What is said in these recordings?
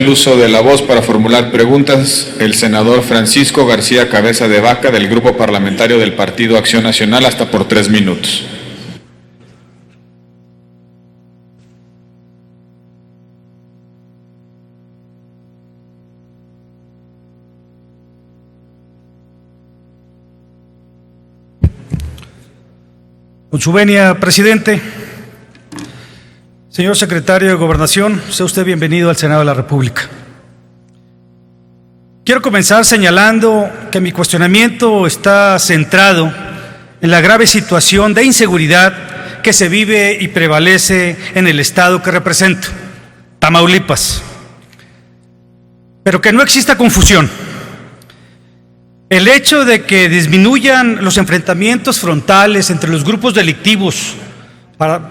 El uso de la voz para formular preguntas, el senador Francisco García Cabeza de Vaca, del Grupo Parlamentario del Partido Acción Nacional, hasta por 3 minutos. Con su venia, presidente. Señor secretario de Gobernación, sea usted bienvenido al Senado de la República. Quiero comenzar señalando que mi cuestionamiento está centrado en la grave situación de inseguridad que se vive y prevalece en el estado que represento, Tamaulipas. Pero que no exista confusión. El hecho de que disminuyan los enfrentamientos frontales entre los grupos delictivos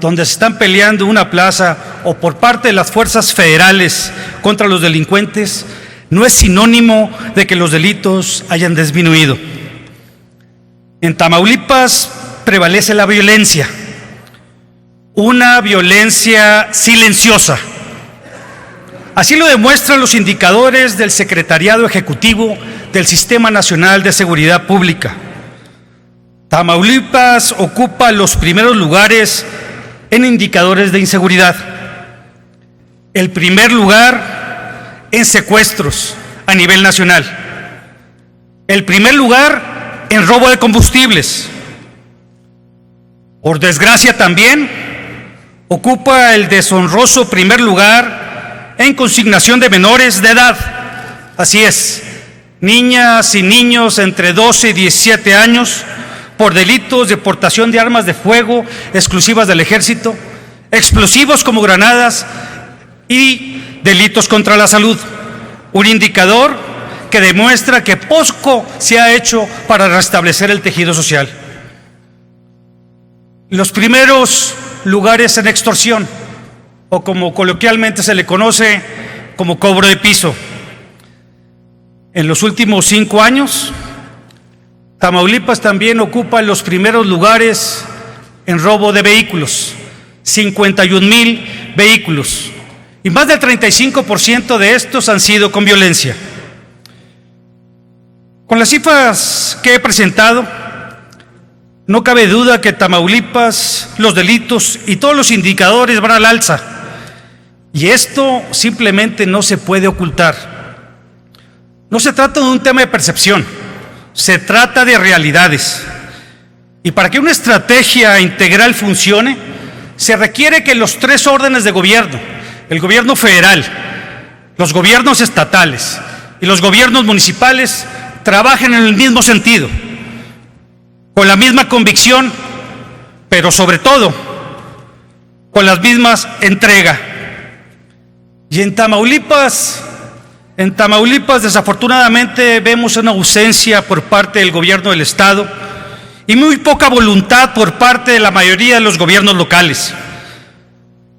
donde se están peleando una plaza o por parte de las fuerzas federales contra los delincuentes no es sinónimo de que los delitos hayan disminuido. En Tamaulipas prevalece la violencia, una violencia silenciosa. Así lo demuestran los indicadores del Secretariado Ejecutivo del Sistema Nacional de Seguridad Pública. Tamaulipas ocupa los primeros lugares en indicadores de inseguridad. El primer lugar en secuestros a nivel nacional. El primer lugar en robo de combustibles. Por desgracia también ocupa el deshonroso primer lugar en consignación de menores de edad. Así es, niñas y niños entre 12 y 17 años por delitos de portación de armas de fuego exclusivas del Ejército, explosivos como granadas y delitos contra la salud. Un indicador que demuestra que poco se ha hecho para restablecer el tejido social. Los primeros lugares en extorsión, o como coloquialmente se le conoce como cobro de piso. En los últimos 5 años, Tamaulipas también ocupa los primeros lugares en robo de vehículos, 51,000 vehículos, y más del 35% de estos han sido con violencia. Con las cifras que he presentado, no cabe duda que Tamaulipas, los delitos y todos los indicadores van al alza, y esto simplemente no se puede ocultar. No se trata de un tema de percepción, se trata de realidades. Y para que una estrategia integral funcione, se requiere que los 3 órdenes de gobierno, el gobierno federal, los gobiernos estatales y los gobiernos municipales, trabajen en el mismo sentido, con la misma convicción, pero sobre todo, con las mismas entrega. Y en Tamaulipas, desafortunadamente, vemos una ausencia por parte del gobierno del Estado y muy poca voluntad por parte de la mayoría de los gobiernos locales.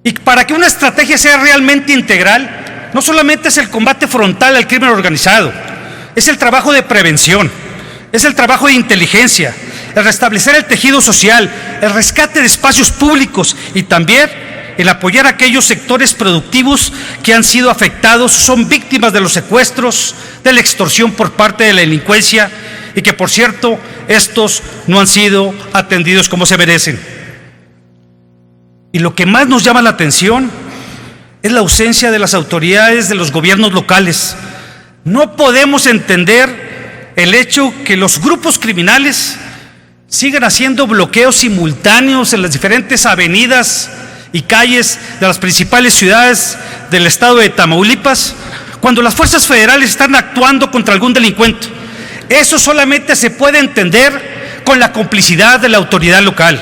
Y para que una estrategia sea realmente integral, no solamente es el combate frontal al crimen organizado, es el trabajo de prevención, es el trabajo de inteligencia, el restablecer el tejido social, el rescate de espacios públicos y también el apoyar a aquellos sectores productivos que han sido afectados, son víctimas de los secuestros, de la extorsión por parte de la delincuencia y que, por cierto, estos no han sido atendidos como se merecen. Y lo que más nos llama la atención es la ausencia de las autoridades de los gobiernos locales. No podemos entender el hecho que los grupos criminales sigan haciendo bloqueos simultáneos en las diferentes avenidas y calles de las principales ciudades del estado de Tamaulipas, cuando las fuerzas federales están actuando contra algún delincuente. Eso solamente se puede entender con la complicidad de la autoridad local.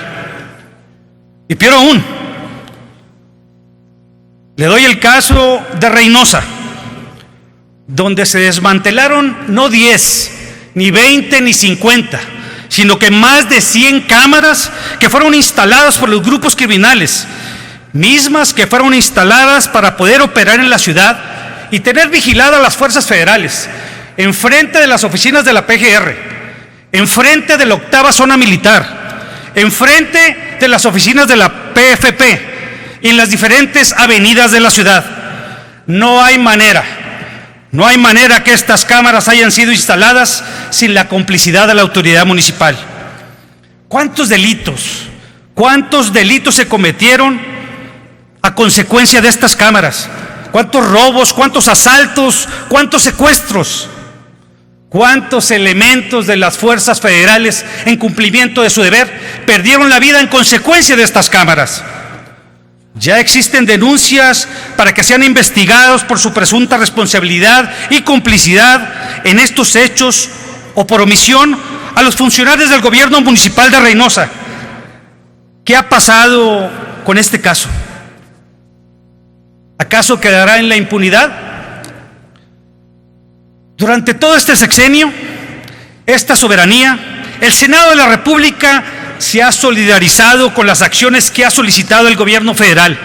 Y peor aún, le doy el caso de Reynosa, donde se desmantelaron no 10, ni 20, ni 50, sino que más de 100 cámaras que fueron instaladas por los grupos criminales, mismas que fueron instaladas para poder operar en la ciudad y tener vigiladas las fuerzas federales, enfrente de las oficinas de la PGR, enfrente de la 8ª Zona Militar, enfrente de las oficinas de la PFP y en las diferentes avenidas de la ciudad. No hay manera que estas cámaras hayan sido instaladas sin la complicidad de la autoridad municipal. ¿Cuántos delitos se cometieron a consecuencia de estas cámaras? ¿Cuántos robos, cuántos asaltos, cuántos secuestros? ¿Cuántos elementos de las fuerzas federales, en cumplimiento de su deber, perdieron la vida en consecuencia de estas cámaras? Ya existen denuncias para que sean investigados por su presunta responsabilidad y complicidad en estos hechos o por omisión a los funcionarios del gobierno municipal de Reynosa. ¿Qué ha pasado con este caso? ¿Acaso quedará en la impunidad? Durante todo este sexenio, esta soberanía, el Senado de la República se ha solidarizado con las acciones que ha solicitado el gobierno federal.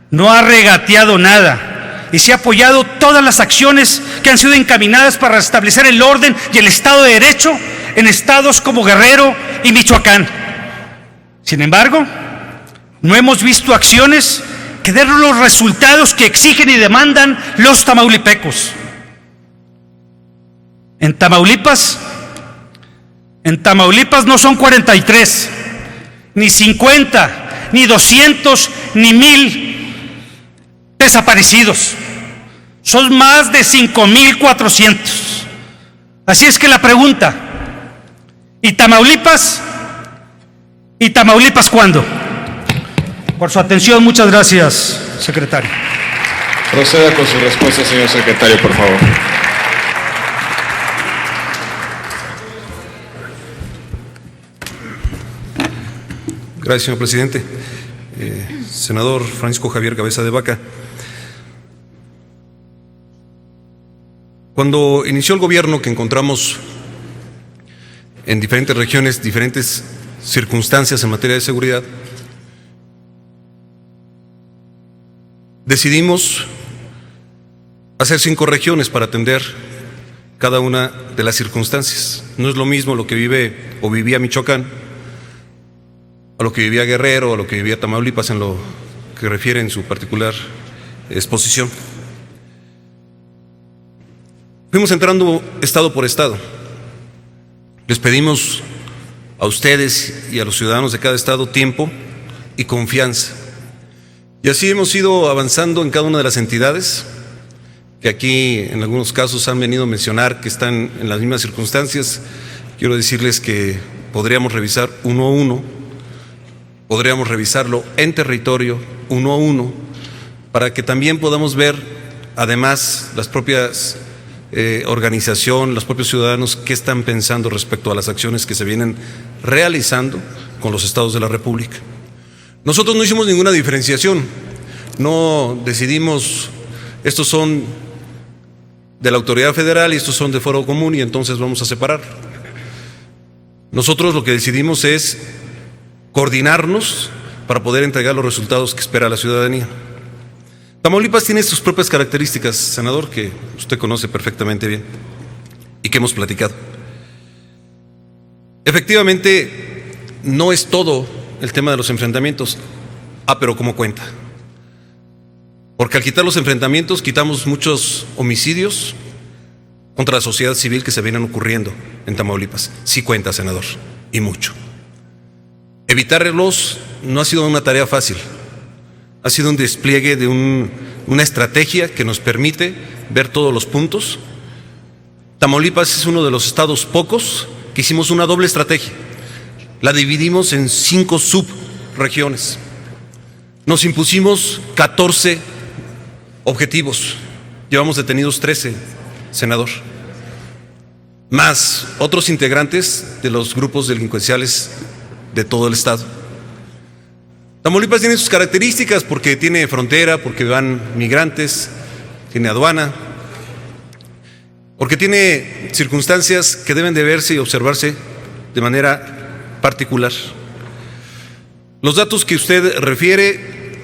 No ha regateado nada y se ha apoyado todas las acciones que han sido encaminadas para restablecer el orden y el Estado de Derecho en estados como Guerrero y Michoacán. Sin embargo, no hemos visto acciones que den los resultados que exigen y demandan los tamaulipecos. En Tamaulipas no son 43, ni 50, ni 200, ni 1000 desaparecidos. Son más de 5,400. Así es que la pregunta, ¿y Tamaulipas cuándo? Por su atención, muchas gracias, secretario. Proceda con su respuesta, señor secretario, por favor. Gracias, señor presidente. Senador Francisco Javier Cabeza de Vaca, cuando inició el gobierno, que encontramos en diferentes regiones diferentes circunstancias en materia de seguridad, decidimos hacer 5 regiones para atender cada una de las circunstancias. No es lo mismo lo que vive o vivía Michoacán a lo que vivía Guerrero, a lo que vivía Tamaulipas, en lo que refiere en su particular exposición. Fuimos entrando estado por estado. Les pedimos a ustedes y a los ciudadanos de cada estado tiempo y confianza. Y así hemos ido avanzando en cada una de las entidades que aquí en algunos casos han venido a mencionar que están en las mismas circunstancias. Quiero decirles que podríamos revisar uno a uno. Podríamos revisarlo en territorio, uno a uno, para que también podamos ver, además, las propias organizaciones, los propios ciudadanos, qué están pensando respecto a las acciones que se vienen realizando con los estados de la República. Nosotros no hicimos ninguna diferenciación, no decidimos, estos son de la autoridad federal y estos son de Foro Común y entonces vamos a separar. Nosotros lo que decidimos es coordinarnos para poder entregar los resultados que espera la ciudadanía. Tamaulipas tiene sus propias características, senador, que usted conoce perfectamente bien y que hemos platicado. Efectivamente, no es todo el tema de los enfrentamientos, pero ¿cómo cuenta? Porque al quitar los enfrentamientos, quitamos muchos homicidios contra la sociedad civil que se vienen ocurriendo en Tamaulipas. Sí cuenta, senador, y mucho. Evitarlos no ha sido una tarea fácil, ha sido un despliegue de una estrategia que nos permite ver todos los puntos. Tamaulipas es uno de los estados pocos que hicimos una doble estrategia, la dividimos en 5 subregiones, nos impusimos 14 objetivos, llevamos detenidos 13, senador, más otros integrantes de los grupos delincuenciales de todo el estado. Tamaulipas tiene sus características porque tiene frontera, porque van migrantes, tiene aduana, porque tiene circunstancias que deben de verse y observarse de manera particular. Los datos que usted refiere,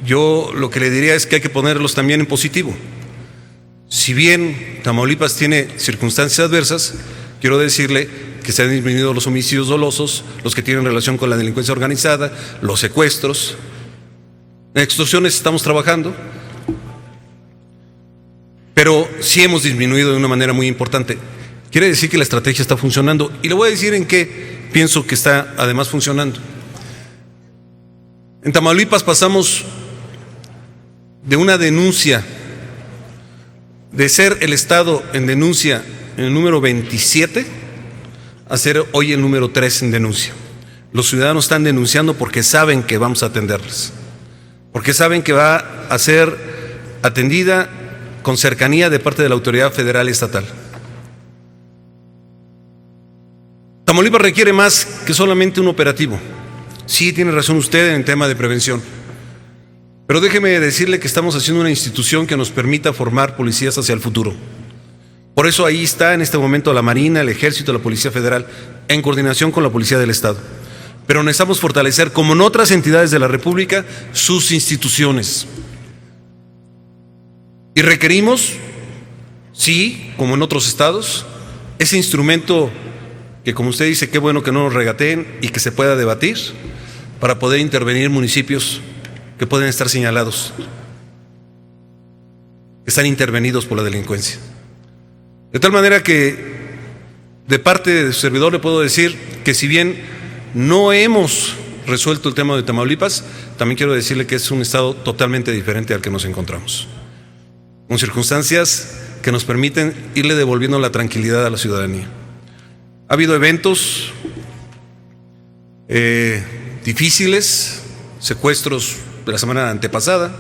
yo lo que le diría es que hay que ponerlos también en positivo. Si bien Tamaulipas tiene circunstancias adversas, quiero decirle que se han disminuido los homicidios dolosos, los que tienen relación con la delincuencia organizada, los secuestros. En extorsiones estamos trabajando. pero sí hemos disminuido de una manera muy importante. Quiere decir que la estrategia está funcionando, y le voy a decir en qué pienso que está además funcionando. En Tamaulipas pasamos de una denuncia, de ser el estado en denuncia en el número 27, a ser hoy el número 3 en denuncia. Los ciudadanos están denunciando porque saben que vamos a atenderles, porque saben que va a ser atendida con cercanía de parte de la autoridad federal y estatal. Tamaulipas requiere más que solamente un operativo. Sí, tiene razón usted en el tema de prevención, pero déjeme decirle que estamos haciendo una institución que nos permita formar policías hacia el futuro. Por eso ahí está en este momento la Marina, el Ejército, la Policía Federal, en coordinación con la Policía del Estado. Pero necesitamos fortalecer, como en otras entidades de la República, sus instituciones. Y requerimos, sí, como en otros estados, ese instrumento que, como usted dice, qué bueno que no nos regateen y que se pueda debatir para poder intervenir municipios que pueden estar señalados, que están intervenidos por la delincuencia. De tal manera que, de parte de su servidor, le puedo decir que si bien no hemos resuelto el tema de Tamaulipas, también quiero decirle que es un estado totalmente diferente al que nos encontramos, con circunstancias que nos permiten irle devolviendo la tranquilidad a la ciudadanía. Ha habido eventos difíciles, secuestros de la semana antepasada,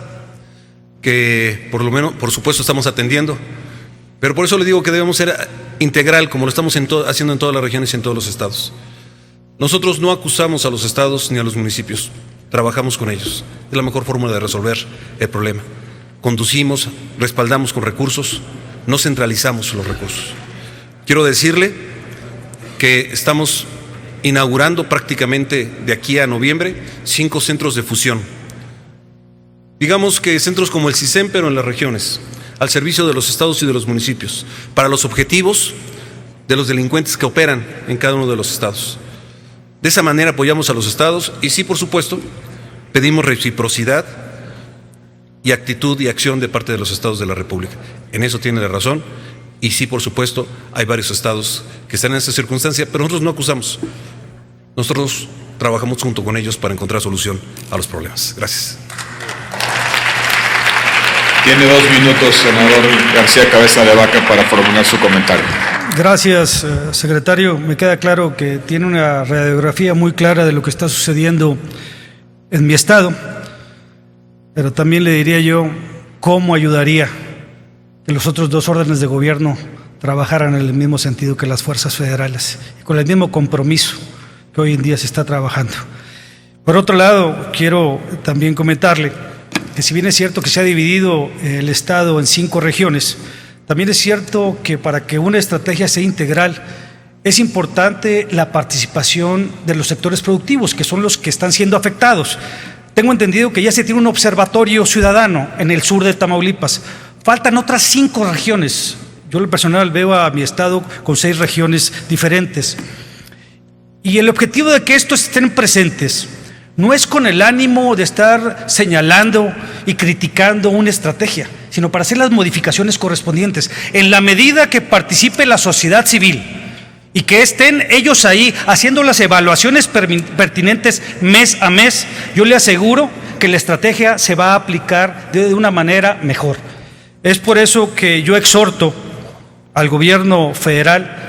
que por lo menos, por supuesto, estamos atendiendo, pero por eso le digo que debemos ser integral, como lo estamos haciendo en todas las regiones y en todos los estados. Nosotros no acusamos a los estados ni a los municipios, trabajamos con ellos. Es la mejor forma de resolver el problema. Conducimos, respaldamos con recursos, no centralizamos los recursos. Quiero decirle que estamos inaugurando prácticamente de aquí a noviembre 5 centros de fusión. Digamos que centros como el CISEN, pero en las regiones, al servicio de los estados y de los municipios, para los objetivos de los delincuentes que operan en cada uno de los estados. De esa manera apoyamos a los estados y sí, por supuesto, pedimos reciprocidad y actitud y acción de parte de los estados de la República. En eso tiene la razón y sí, por supuesto, hay varios estados que están en esa circunstancia, pero nosotros no acusamos. Nosotros trabajamos junto con ellos para encontrar solución a los problemas. Gracias. Tiene 2 minutos, senador García Cabeza de Vaca, para formular su comentario. Gracias, secretario. Me queda claro que tiene una radiografía muy clara de lo que está sucediendo en mi estado, pero también le diría yo cómo ayudaría que los otros 2 órdenes de gobierno trabajaran en el mismo sentido que las fuerzas federales y con el mismo compromiso que hoy en día se está trabajando. Por otro lado, quiero también comentarle que si bien es cierto que se ha dividido el estado en 5 regiones, también es cierto que para que una estrategia sea integral es importante la participación de los sectores productivos, que son los que están siendo afectados. Tengo entendido que ya se tiene un observatorio ciudadano en el sur de Tamaulipas. Faltan otras 5 regiones. Yo en lo personal veo a mi estado con 6 regiones diferentes. Y el objetivo de que estos estén presentes no es con el ánimo de estar señalando y criticando una estrategia, sino para hacer las modificaciones correspondientes. En la medida que participe la sociedad civil y que estén ellos ahí haciendo las evaluaciones pertinentes mes a mes, yo le aseguro que la estrategia se va a aplicar de una manera mejor. Es por eso que yo exhorto al gobierno federal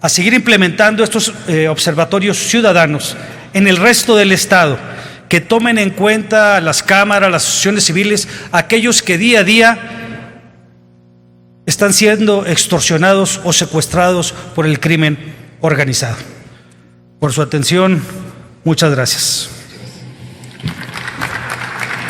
a seguir implementando estos observatorios ciudadanos en el resto del estado, que tomen en cuenta las cámaras, las asociaciones civiles, aquellos que día a día están siendo extorsionados o secuestrados por el crimen organizado. Por su atención, muchas gracias.